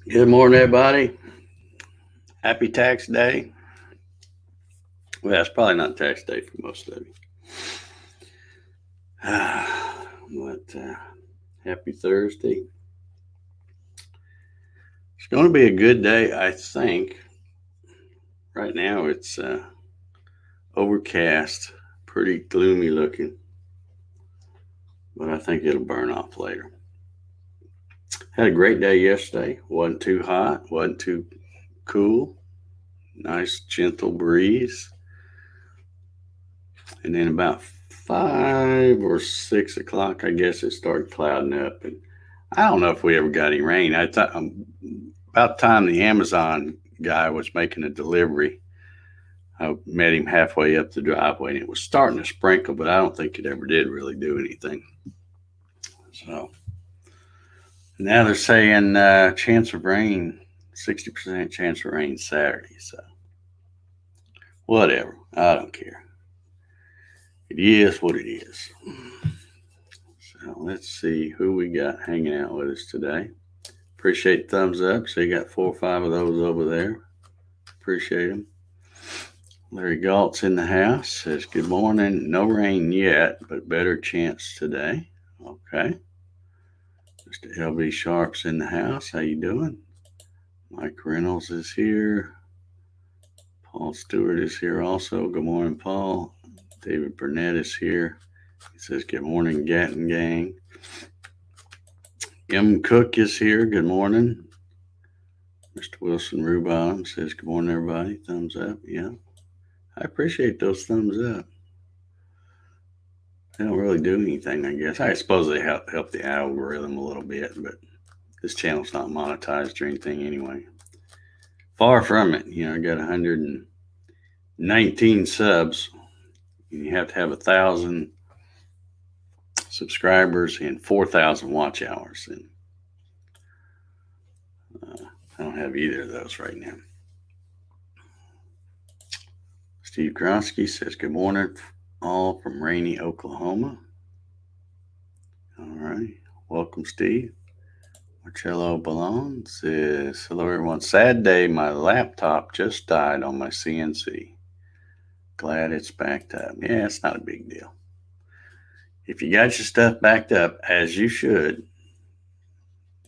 Good morning, everybody. Happy tax day. Well, it's probably not tax day for most of you. But happy Thursday. It's going to be a good day, I think. Right now, it's overcast, pretty gloomy looking, but I think it'll burn off later. Had a great day yesterday. Wasn't too hot, wasn't too cool. Nice, gentle breeze. And then about 5 or 6 o'clock, I guess it started clouding up. And I don't know if we ever got any rain. I thought about the time the Amazon guy was making a delivery, I met him halfway up the driveway and it was starting to sprinkle, but I don't think it ever did really do anything. So now they're saying chance of rain, 60% chance of rain Saturday. So whatever. I don't care. It is what it is. So let's see who we got hanging out with us today. Appreciate thumbs up. So you got 4 or 5 of those over there. Appreciate them. Larry Galt's in the house. Says good morning. No rain yet, but better chance today. Okay. Mr. LB Sharp's in the house. How you doing? Mike Reynolds is here. Paul Stewart is here also. Good morning, Paul. David Burnett is here. He says good morning, Gatton gang. M. Cook is here. Good morning. Mr. Wilson Rubon says good morning, everybody. Thumbs up. Yeah. I appreciate those thumbs up. They don't really do anything, I guess. I suppose they help the algorithm a little bit, but this channel's not monetized or anything anyway. Far from it. I got 119 subs. And you have to have 1,000 subscribers and 4,000 watch hours. And I don't have either of those right now. Steve Gronsky says good morning, all from rainy Oklahoma. All right. Welcome, Steve. Marcello Ballon says, hello, everyone. Sad day. My laptop just died on my CNC. Glad it's backed up. Yeah, it's not a big deal. If you got your stuff backed up, as you should,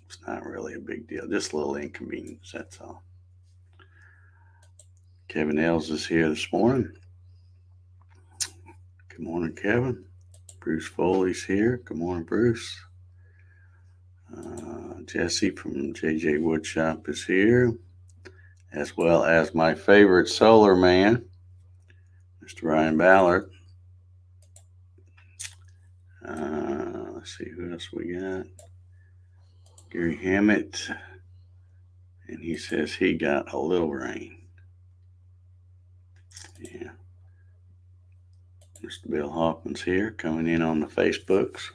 it's not really a big deal. Just a little inconvenience, that's all. Kevin Els is here this morning. Good morning, Kevin. Bruce Foley's here. Good morning, Bruce. Jesse from JJ Woodshop is here, as well as my favorite solar man, Mr. Ryan Ballard. Let's see who else we got. Gary Hammett, and he says he got a little rain. Yeah. Mr. Bill Hoffman's here, coming in on the Facebooks.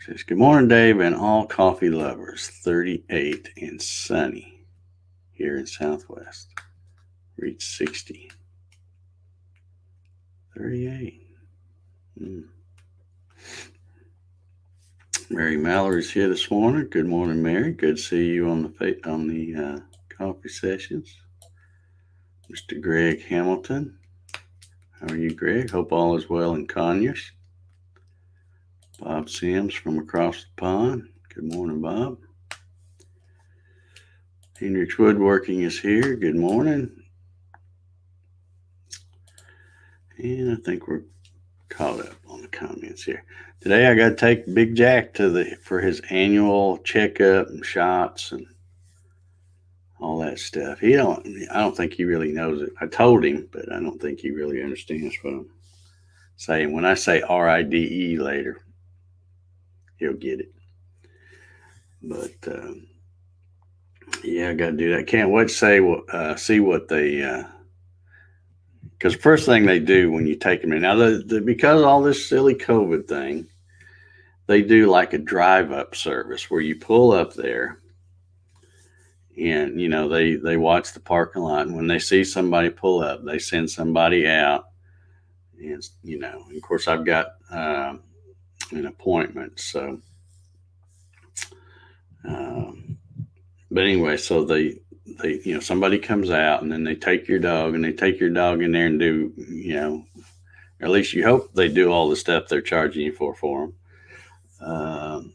Says, good morning, Dave, and all coffee lovers. 38 and sunny here in Southwest. Reached 60. 38. Mary Mallory's here this morning. Good morning, Mary. Good to see you on the coffee sessions. Mr. Greg Hamilton. How are you, Greg? Hope all is well in Conyers. Bob Sims from across the pond. Good morning, Bob. Hendrix Woodworking is here. Good morning. And I think we're caught up on the comments here. Today I got to take Big Jack for his annual checkup and shots and all that stuff. I don't think he really knows it. I told him, but I don't think he really understands what I'm saying. When I say RIDE later, he'll get it. But yeah, I got to do that. Can't wait to see what they. Because first thing they do when you take them in, now because of all this silly COVID thing, they do like a drive-up service where you pull up there, and they watch the parking lot, and when they see somebody pull up, they send somebody out, and of course I've got an appointment, so But anyway, so they somebody comes out and then they take your dog and they take your dog in there and do, or at least you hope they do all the stuff they're charging you for them.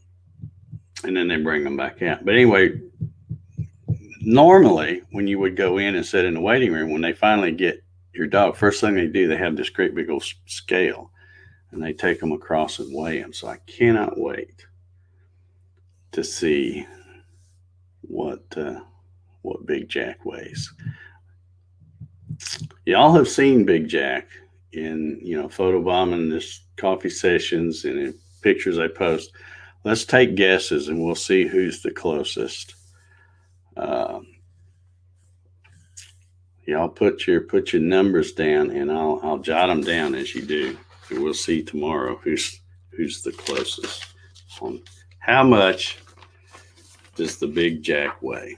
And then they bring them back out. But anyway, normally when you would go in and sit in the waiting room, when they finally get your dog, first thing they do, they have this great big old scale and they take them across and weigh them. So I cannot wait to see what Big Jack weighs. Y'all have seen Big Jack in photobombing this coffee sessions and in pictures I post. Let's take guesses and we'll see who's the closest. Y'all put your numbers down and I'll jot them down as you do. And we'll see tomorrow who's the closest. How much does the Big Jack weigh?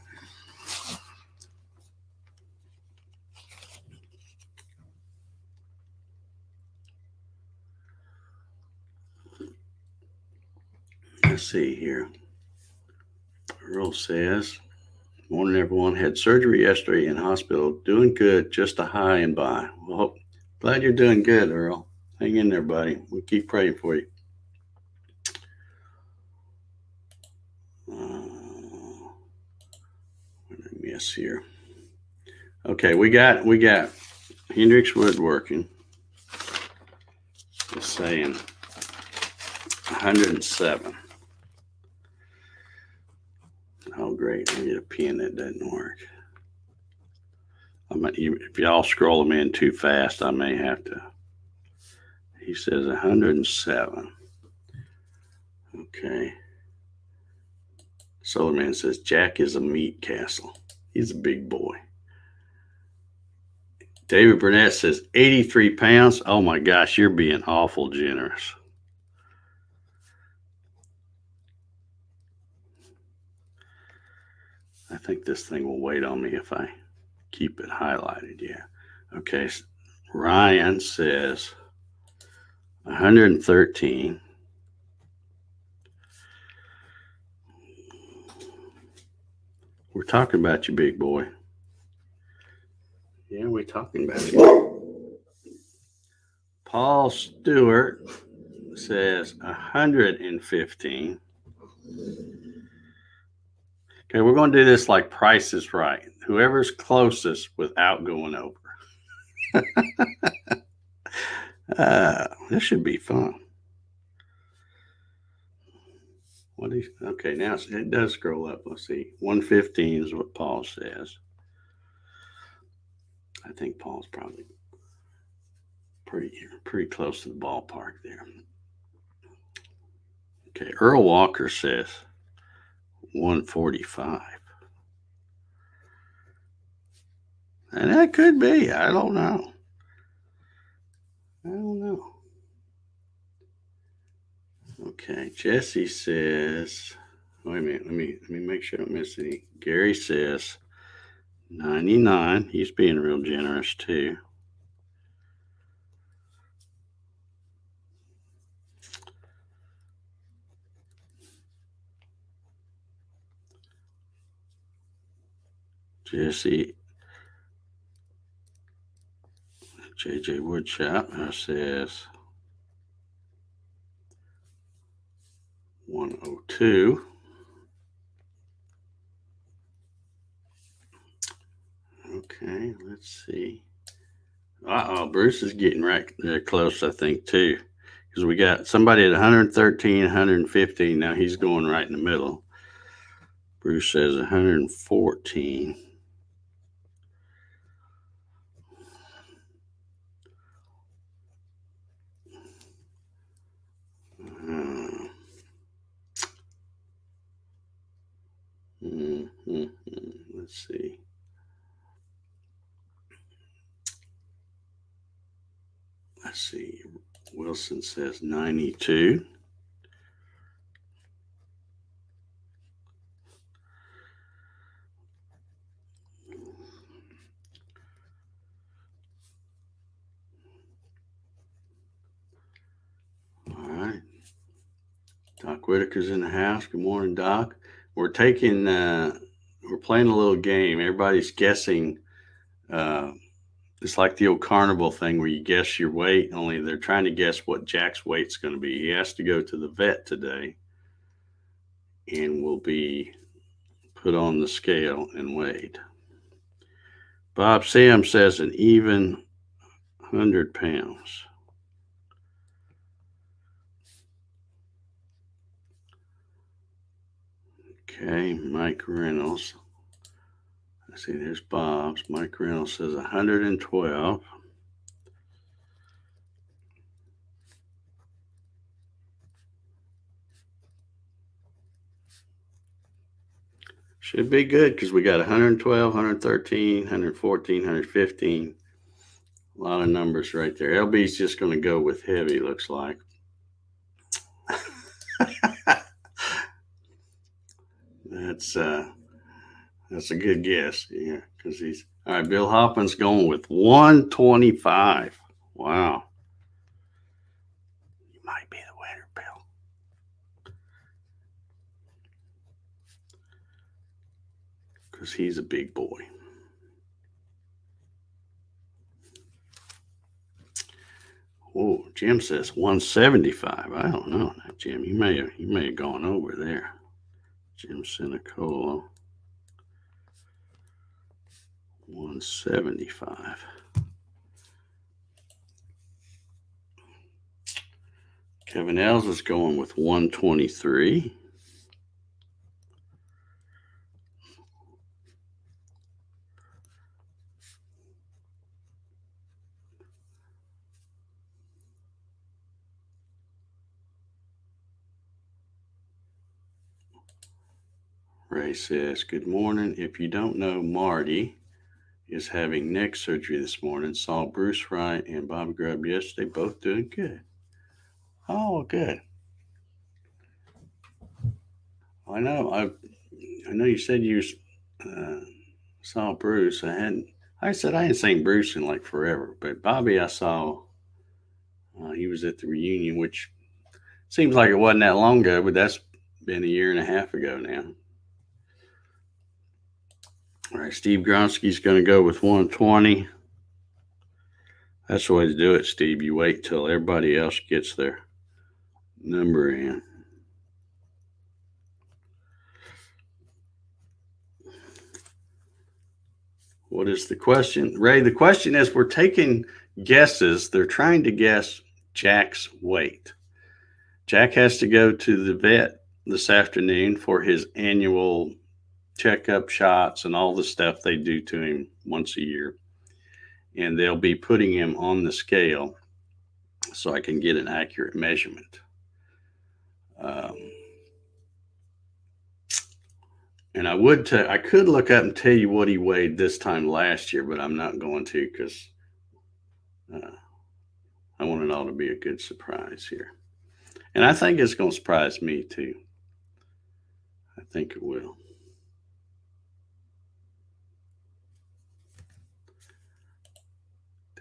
Let's see here. Earl says, morning everyone, had surgery yesterday in hospital, doing good, just a high and by. Well, glad you're doing good, Earl. Hang in there, buddy. We'll keep praying for you. What did I miss here? Okay, we got Hendrix Woodworking. It's saying 107. Oh, great. I get a pen that doesn't work. If y'all scroll them in too fast, I may have to. He says 107. Okay. Solarman says Jack is a meat castle. He's a big boy. David Burnett says 83 pounds. Oh my gosh, you're being awful generous. I think this thing will wait on me if I keep it highlighted. Yeah. Okay. Ryan says 113. We're talking about you, big boy. Yeah, we're talking about you. Paul Stewart says 115. Okay, we're going to do this like Price is Right. Whoever's closest without going over. This should be fun. Okay, now it does scroll up. Let's see. 115 is what Paul says. I think Paul's probably pretty close to the ballpark there. Okay, Earl Walker says 145. And that could be. I don't know. Okay, Jesse says, wait a minute, let me make sure I don't miss any. Gary says 99. He's being real generous too. Jesse JJ Woodshop says 102. Okay, let's see. Bruce is getting right there close, I think, too. Because we got somebody at 113, 115. Now he's going right in the middle. Bruce says 114. Let's see. Wilson says 92. All right. Doc Whitaker's in the house. Good morning, Doc. We're taking we're playing a little game. Everybody's guessing. It's like the old carnival thing where you guess your weight, only they're trying to guess what Jack's weight's going to be. He has to go to the vet today and will be put on the scale and weighed. Bob Sam says an even 100 pounds. Okay, Mike Reynolds. I see there's Bob's. Mike Reynolds says 112. Should be good because we got 112, 113, 114, 115. A lot of numbers right there. LB's just going to go with heavy, looks like. That's a good guess. Yeah, because he's all right. Bill Hoffman's going with 125. Wow. You might be the winner, Bill. Because he's a big boy. Oh, Jim says 175. I don't know, Jim. You may have gone over there. Jim Sinicola. 175. Kevin Els is going with 123. Ray says, good morning. If you don't know, Marty is having neck surgery this morning. Saw Bruce Wright and Bobby Grubb yesterday, both doing good. Oh, good. I know. I know you said you saw Bruce. I said I hadn't seen Bruce in like forever, but Bobby I saw. He was at the reunion, which seems like it wasn't that long ago, but that's been a year and a half ago now. All right, Steve Gronsky's going to go with 120. That's the way to do it, Steve. You wait till everybody else gets their number in. What is the question? Ray, the question is we're taking guesses. They're trying to guess Jack's weight. Jack has to go to the vet this afternoon for his annual checkup, shots, and all the stuff they do to him once a year. And they'll be putting him on the scale so I can get an accurate measurement. And I could look up and tell you what he weighed this time last year, but I'm not going to because I want it all to be a good surprise here. And I think it's going to surprise me too. I think it will.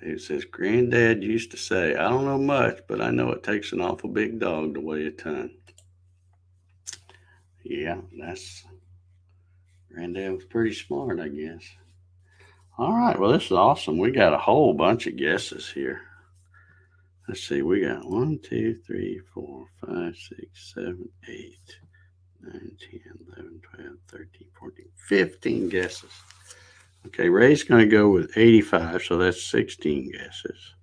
Dave says, Granddad used to say, I don't know much, but I know it takes an awful big dog to weigh a ton. Yeah, Granddad was pretty smart, I guess. All right, well, this is awesome. We got a whole bunch of guesses here. Let's see, we got 1, 2, 3, 4, 5, 6, 7, 8, 9, 10, 11, 12, 13, 14, 15 guesses. Okay, Ray's going to go with 85, so that's 16 guesses.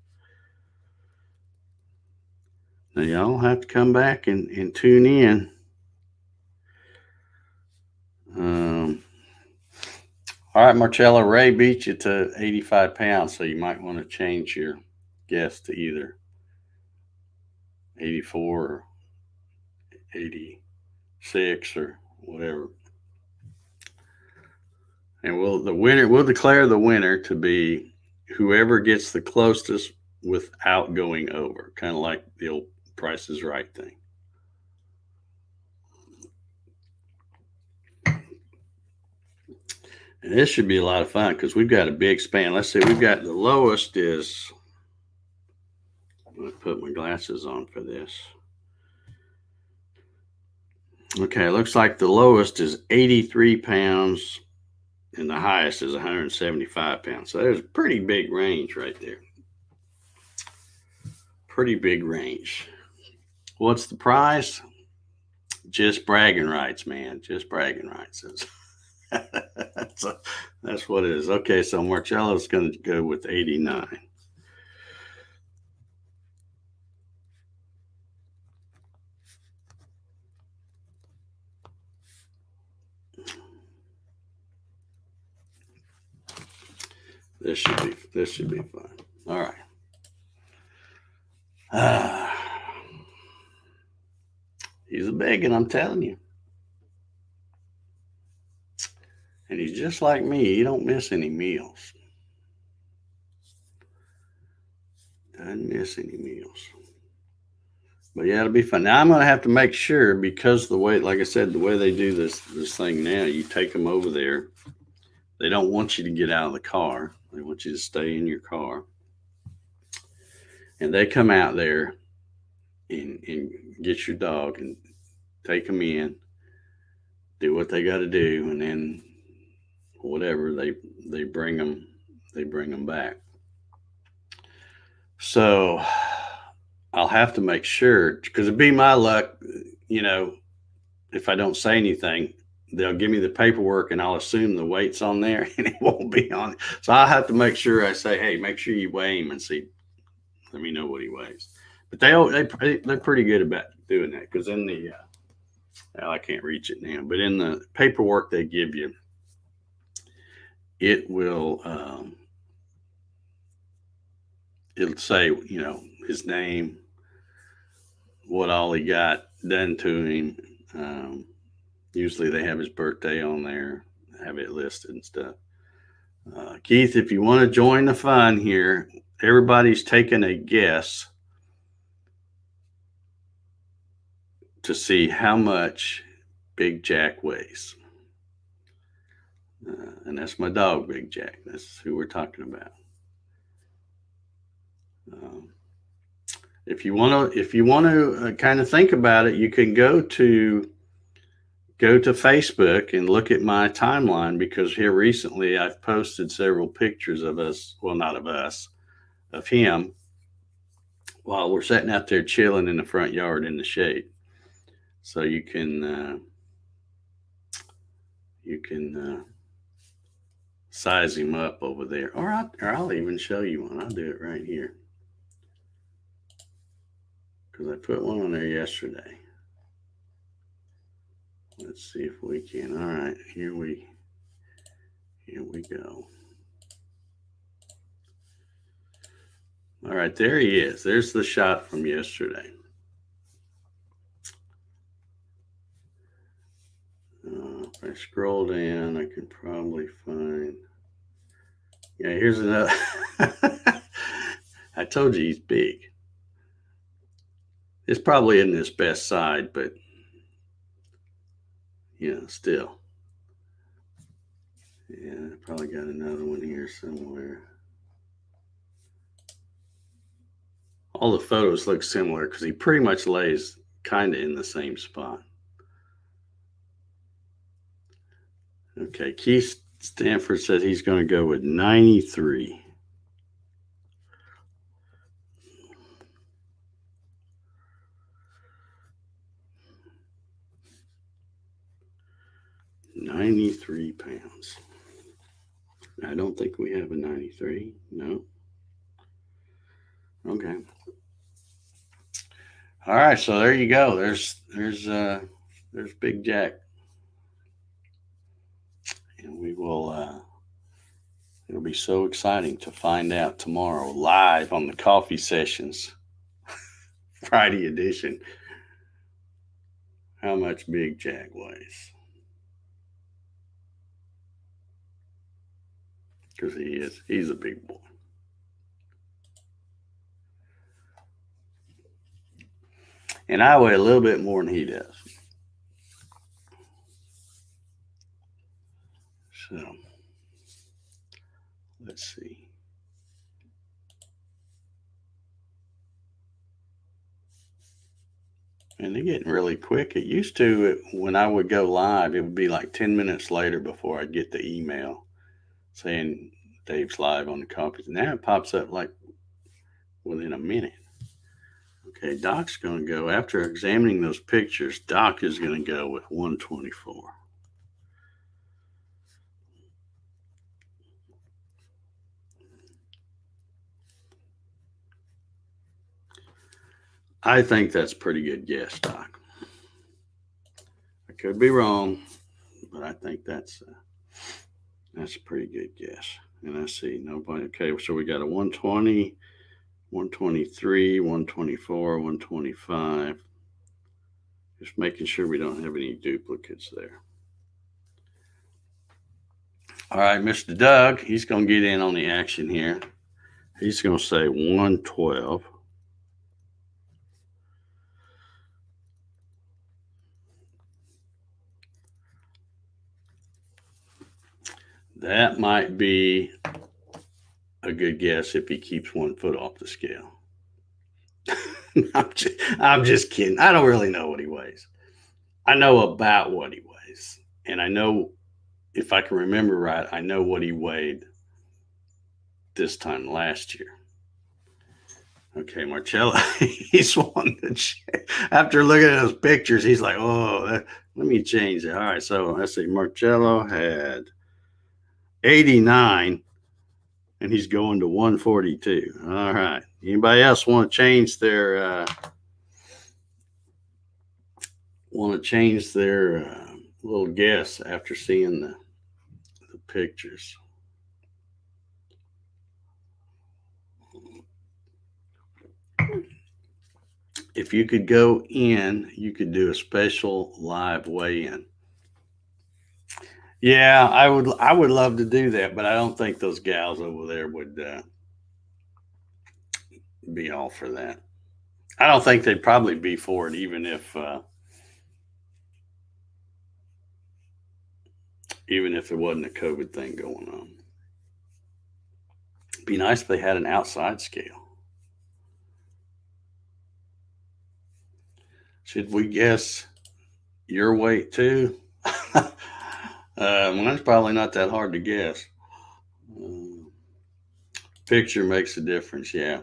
Now, y'all have to come back and tune in. All right, Marcello, Ray beat you to 85 pounds, so you might want to change your guess to either 84 or 86 or whatever. And we'll declare the winner to be whoever gets the closest without going over, kind of like the old Price is Right thing. And this should be a lot of fun because we've got a big span. Let's see, we've got the lowest is, I'm going to put my glasses on for this. Okay, looks like the lowest is 83 pounds and the highest is 175 pounds. So there's a pretty big range right there. Pretty big range. What's the price? Just bragging rights, man. Just bragging rights. That's what it is. Okay, so Marcello's going to go with 89. This should be fun. All right. He's a big one, I'm telling you. And he's just like me. He don't miss any meals. Doesn't miss any meals. But yeah, it'll be fun. Now I'm going to have to make sure, because the way, like I said, the way they do this thing now, you take them over there. They don't want you to get out of the car. They want you to stay in your car. And they come out there and get your dog and take them in, do what they got to do, and then whatever they bring them back. So I'll have to make sure, because it'd be my luck, if I don't say anything, they'll give me the paperwork and I'll assume the weight's on there and it won't be on. So I'll have to make sure I say, hey, make sure you weigh him and let me know what he weighs. But they're pretty good about doing that, because in the I can't reach it now, but in the paperwork they give you, it will it'll say, his name, what all he got done to him. Usually they have his birthday on there, have it listed and stuff. Keith, if you want to join the fun here, everybody's taking a guess to see how much Big Jack weighs. And that's my dog, Big Jack. That's who we're talking about. If you want to kind of think about it, you can go to Facebook and look at my timeline, because here recently I've posted several pictures of us. Well, not of us, of him, while we're sitting out there chilling in the front yard in the shade. So you can size him up over there, or I'll even show you one. I'll do it right here, because I put one on there yesterday. Let's see if we can. All right, here we go. All right, there he is. There's the shot from yesterday. If I scroll down, I can probably find. Yeah, here's another. I told you he's big. It's probably in his best side, but still. Yeah, I probably got another one here somewhere. All the photos look similar because he pretty much lays kind of in the same spot. Okay, Keith Stanford said he's going to go with 93. £93. I don't think we have a 93. No. Okay. All right, so there you go. There's Big Jack. And we will it'll be so exciting to find out tomorrow live on the Coffee Sessions Friday edition how much Big Jack weighs. Because he's a big boy. And I weigh a little bit more than he does. So, let's see. And they're getting really quick. It used to, when I would go live, it would be like 10 minutes later before I'd get the email saying Dave's live on the conference. Now it pops up like within a minute. Okay, Doc's going to go, after examining those pictures, Doc is going to go with 124. I think that's a pretty good guess, Doc. I could be wrong, but I think that's a pretty good guess. And let's see, nobody. Okay, so we got a 120, 123, 124, 125. Just making sure we don't have any duplicates there. All right, Mr. Doug, he's going to get in on the action here. He's going to say 112. That might be a good guess if he keeps 1 foot off the scale. I'm just kidding. I don't really know what he weighs. I know about what he weighs. And I know, if I can remember right, I know what he weighed this time last year. Okay, Marcello, he's wanting to check. After looking at those pictures, he's like, oh, let me change it. All right, so let's see. Marcello had 89, and he's going to 142. All right. Anybody else want to change their little guess after seeing the pictures? If you could go in, you could do a special live weigh-in. Yeah, I would love to do that, but I don't think those gals over there would be all for that. I don't think they'd probably be for it, even if there wasn't a COVID thing going on. It'd be nice if they had an outside scale. Should we guess your weight too? Mine's probably not that hard to guess. Picture makes a difference, yeah.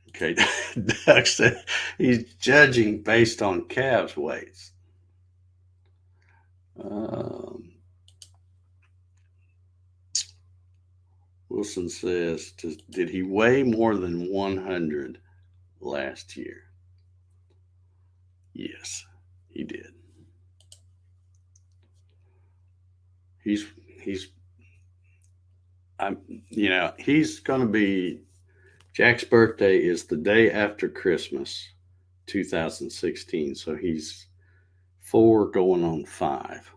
Okay, Doug said he's judging based on calves' weights. Wilson says, did he weigh more than 100 last year? Yes, he did. He's going to be, Jack's birthday is the day after Christmas, 2016. So he's 4 going on 5.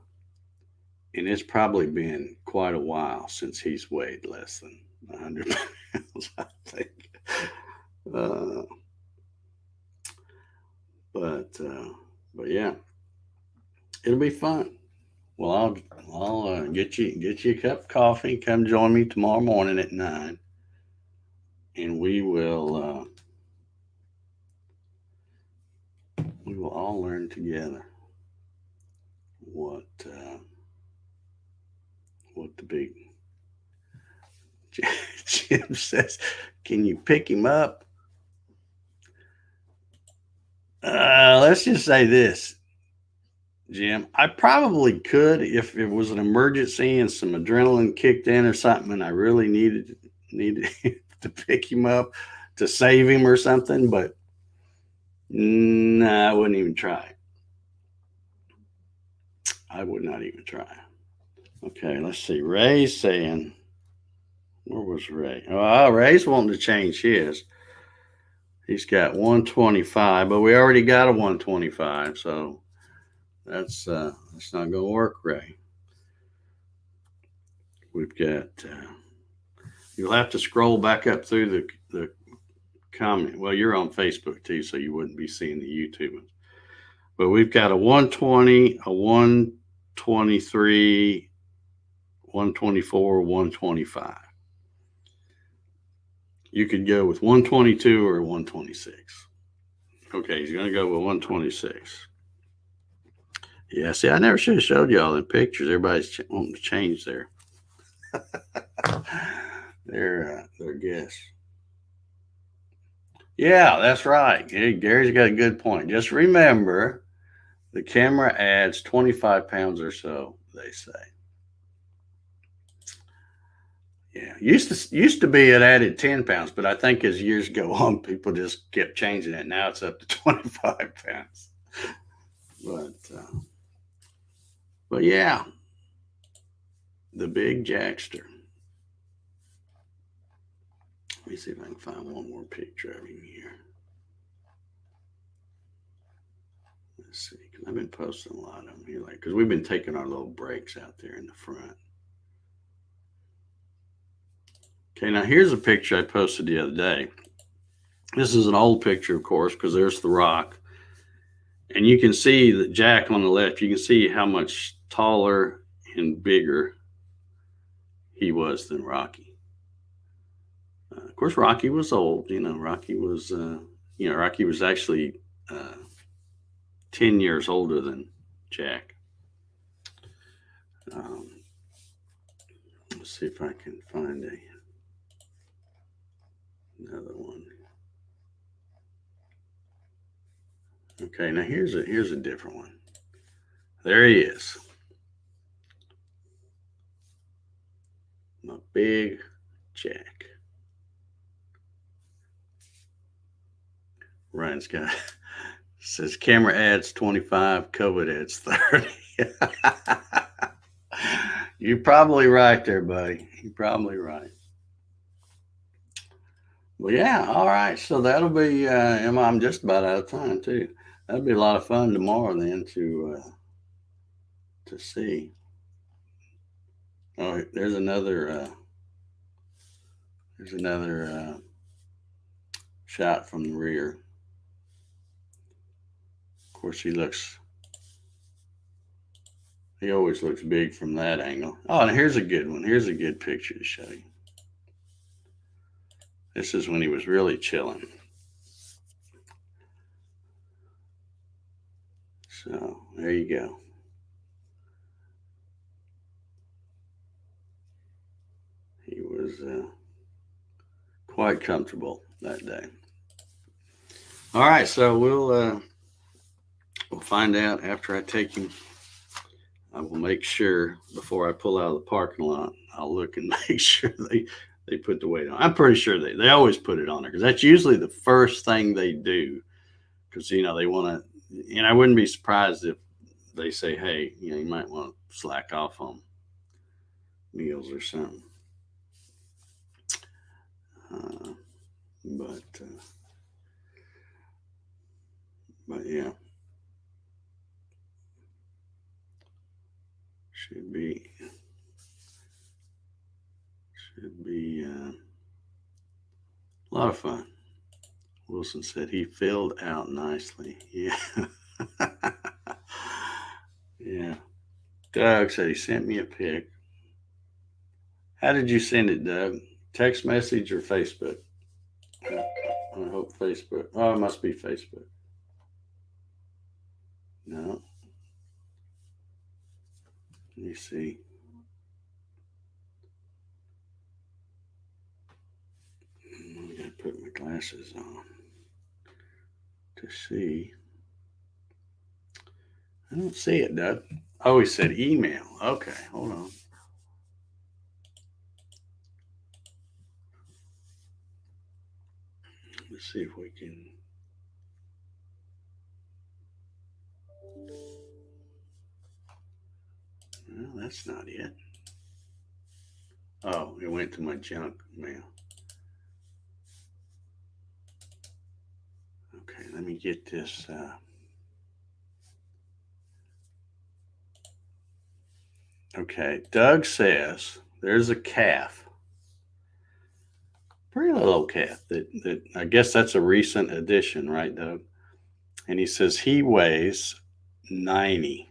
And it's probably been quite a while since he's weighed less than 100 pounds, I think. But yeah, it'll be fun. Well, I'll get you a cup of coffee. Come join me tomorrow morning at 9, and we will all learn together what the big Jim says. Can you pick him up? Let's just say this, Jim. I probably could if it was an emergency and some adrenaline kicked in or something, and I really needed to pick him up to save him or something. But I wouldn't even try. I would not even try. Okay, let's see. Ray's saying, where was Ray? Oh, Ray's wanting to change his. He's got 125, but we already got a 125, so that's not going to work, Ray. We've got. You'll have to scroll back up through the comment. Well, you're on Facebook too, so you wouldn't be seeing the YouTube ones. But we've got a 120, a 123, 124, 125. You could go with 122 or 126. Okay, he's going to go with 126. Yeah, see, I never should have showed y'all in pictures. Everybody's wanting to change their guess. Yeah, that's right. Gary's got a good point. Just remember, the camera adds 25 pounds or so, they say. Yeah, used to be it added 10 pounds, but I think as years go on, people just kept changing it. Now it's up to 25 pounds. But yeah, the big Jackster. Let me see if I can find one more picture of him here. Let's see, because I've been posting a lot of them here, because we've been taking our little breaks out there in the front. Okay, now here's a picture I posted the other day. This is an old picture, of course, because there's the rock. And you can see that Jack on the left, you can see how much taller and bigger he was than Rocky. Of course, Rocky was old. Rocky was actually 10 years older than Jack. Let's see if I can find another one. Okay, now here's a different one. There he is. My big Jack. Ryan's got says camera adds 25, COVID adds 30. You're probably right there, buddy. You're probably right. Well, yeah, all right. So that'll be Emma, I'm just about out of time too. That'll be a lot of fun tomorrow then to see. Oh, there's another shot from the rear. Of course, he always looks big from that angle. Oh, and here's a good one. Here's a good picture to show you. This is when he was really chilling. So there you go. He was quite comfortable that day. All right, so we'll find out after I take him. I will make sure before I pull out of the parking lot, I'll look and make sure they put the weight on. I'm pretty sure they always put it on there because that's usually the first thing they do. Because they want to, I wouldn't be surprised if they say, hey, you might want to slack off on meals or something. But yeah, should be a lot of fun. Wilson said he filled out nicely. Yeah. Yeah. Doug said he sent me a pic. How did you send it, Doug? Text message or Facebook? I hope Facebook. Oh, it must be Facebook. No. Let me see. I gotta put my glasses on to see. I don't see it, Doug. Oh, he said email. Okay, hold on. Let's see if we can. Well, that's not it. Oh, it went to my junk mail. Okay, let me get this. Okay, Doug says there's a calf. Pretty little calf that I guess that's a recent addition, right, Doug? And he says he weighs 90.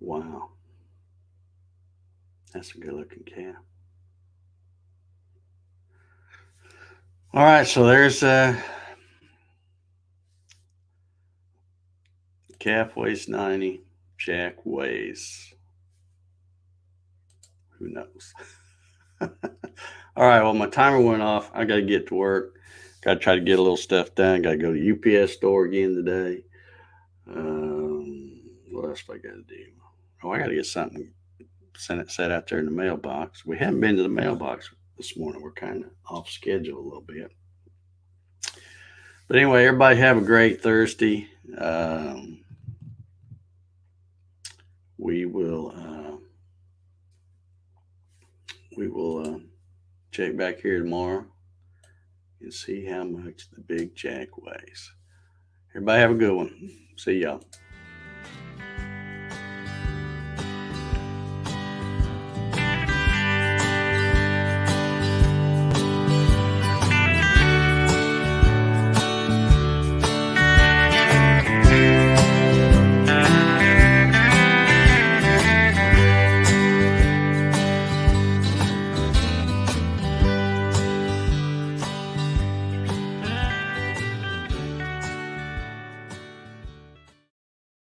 Wow. That's a good looking calf. All right, so there's calf weighs 90, jack weighs, who knows? All right, well, my timer went off. I got to get to work. Got to try to get a little stuff done. Got to go to UPS store again today. What else do I got to do? Oh, I got to get something set out there in the mailbox. We haven't been to the mailbox this morning. We're kind of off schedule a little bit. But anyway, everybody have a great Thursday. We will check back here tomorrow and see how much the big jack weighs. Everybody have a good one. See y'all.